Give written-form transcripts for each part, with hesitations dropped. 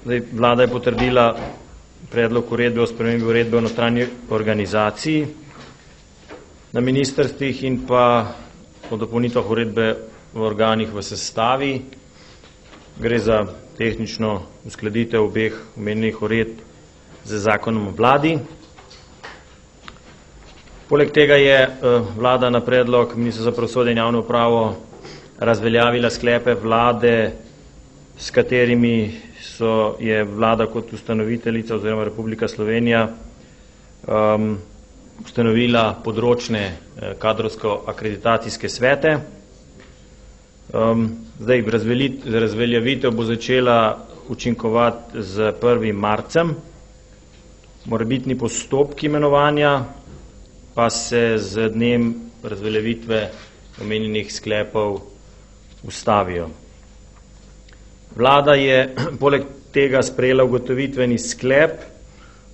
Vlada je potrdila predlog uredbe o spremembi uredbe o notranji organizaciji na ministrstvih in pa o dopolnitvah uredbe v organih v sestavi. Gre za tehnično uskladitev obeh omenjenih uredb z zakonom o vladi. Poleg tega je vlada na predlog Ministrstva za pravosodje in javno upravo razveljavila sklepe vlade, s katerimi je vlada kot ustanoviteljica oziroma Republika Slovenija ustanovila področne kadrovsko-akreditacijske svete. Razveljavitev bo začela učinkovati z 1. marcem. Morebitni postopki imenovanja pa se z dnem razveljavitve omenjenih sklepov ustavijo. Vlada je poleg tega sprejela ugotovitveni sklep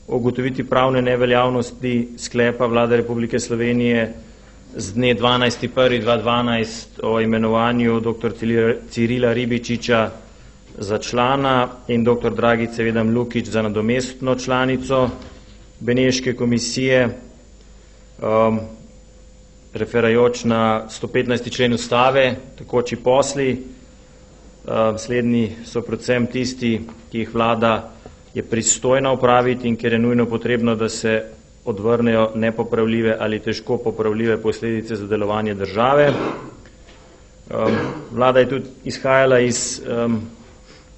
o ugotovitvi pravne neveljavnosti sklepa Vlade Republike Slovenije z dne 12.1.2012 o imenovanju dr. Cirila Ribičiča za člana in dr. Dragice Vedam Lukić za nadomestno članico Beneške komisije, referajoč na 115. člen Ustave, tekoči posli. Slednji so predvsem tisti, ki jih vlada je pristojna opraviti in ker je nujno potrebno, da se odvrnejo nepopravljive ali težko popravljive posledice za delovanje države. Vlada je tudi izhajala iz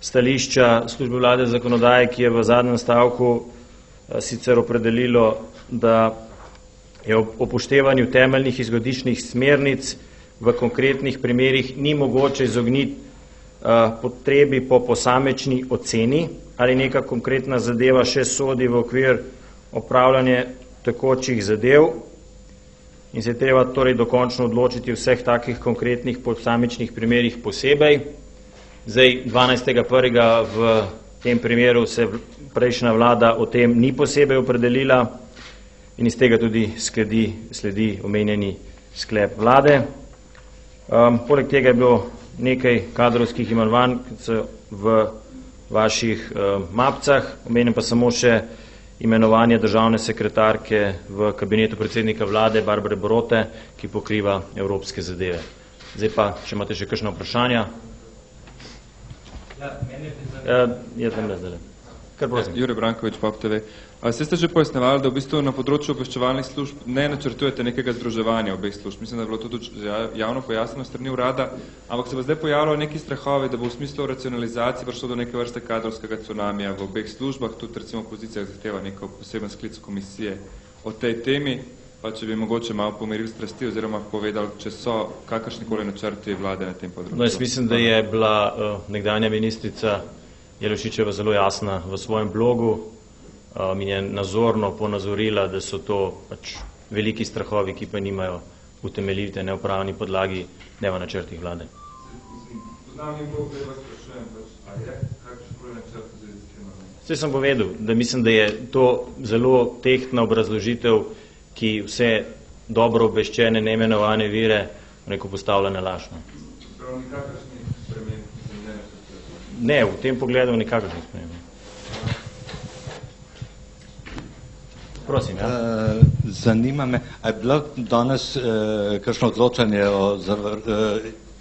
stališča službe vlade zakonodaje, ki je v zadnjem stavku sicer opredelilo, da je ob upoštevanju temeljnih izhodiščnih smernic v konkretnih primerih ni mogoče izogniti potrebi po posamečni oceni, ali neka konkretna zadeva še sodi v okvir opravljanja tekočih zadev in se je treba torej dokončno odločiti v vseh takih konkretnih posamičnih primerih posebej. 12.1. v tem primeru se prejšnja vlada o tem ni posebej opredelila in iz tega tudi sledi omenjeni sklep vlade. Poleg tega je bilo nekaj kadrovskih imenovanj v vaših mapcah, omenjam pa samo še imenovanje državne sekretarke v kabinetu predsednika vlade Barbare Borote, ki pokriva evropske zadeve. Zdaj pa, če imate še kakšna vprašanja. Jure Brankovič, POP TV. Ste že pojasnjevali, da v bistvu na področju obveščevalnih služb ne načrtujete nekega združevanja obeh služb. Mislim, da je bilo to tudi javno pojasneno strani urada, ampak se bo zdaj pojavilo neki strahovi, da bo v smislu racionalizacije prišlo do neke vrste kadrovskega cunamija v obeh službah, tudi recimo opozicija zahteva neko poseben sklic komisije o tej temi, pa če bi mogoče malo pomerili strasti oziroma povedali, če so kakršnikoli načrti vlade na tem področju. No, jaz mislim, da je bila nekdanja ministrica Jelušičeva zelo jasna v svojem blogu in je nazorno ponazorila, da so to pač veliki strahovi, ki pa nimajo utemeljite ne v pravni podlagi, ne v načrtih vlade. Vse sem povedal, da mislim, da je to zelo tehtna obrazložitev, ki vse dobro obveščene, neimenovane vire postavlja na lažno. Ne, v tem pogledu nikakršnih sprememb. Prosim, ja. Zanima me, a je bilo danes kakšno odločanje o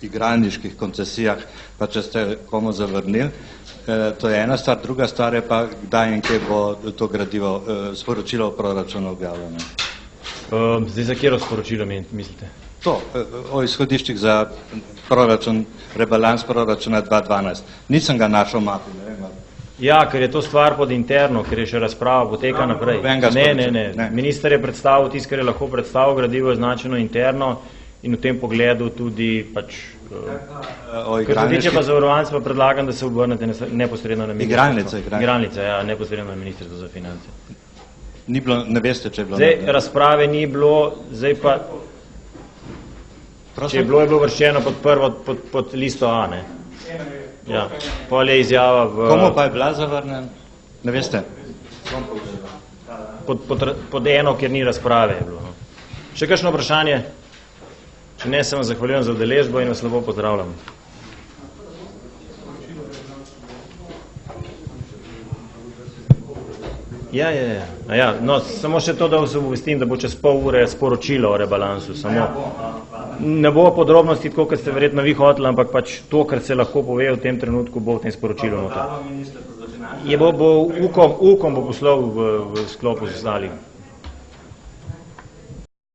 igralniških koncesijah, pa če ste komu zavrnili? To je ena stvar, druga stvar je pa, kdaj in kje bo to gradivo sporočilo o proračunu objavljeno? Zdaj za kjero sporočilo mislite? To, o izhodiščih za proračun, rebalans proračuna 2012. Nisem ga našel v mapi, ne vem. Ja, ker je to stvar pod interno, ker je še razprava poteka naprej. Ne. Minister je predstavil tisto, kar je lahko predstavil, gradivo je označeno interno in v tem pogledu tudi pač... Kar se tiče pa zavarovanj, pa predlagam, da se obrnete neposredno na ministrstvo. Igralnice, ja, neposredno na ministrstvo za finance. Ni bilo, ne veste, če je bilo... Zdaj, razprave ni bilo, zdaj pa... Če je bilo vrščeno pod listo A, ne? Ja, pol je izjava v... Komu pa je bila zavrnjen? Ne veste? Pod eno, kjer ni razprave je bilo. Še kakšno vprašanje? Če ne, se vam zahvaljujem za udeležbo in vas lepo pozdravljam. Ja. No, samo še to, da vas obvestim, da bo čez pol ure sporočilo o rebalansu. Samo ne bo podrobnosti, tako kot ste verjetno vi hoteli, ampak pač to, kar se lahko pove v tem trenutku, bo v tem sporočilu noter. Ukom bo poslal v sklopu z ostalih.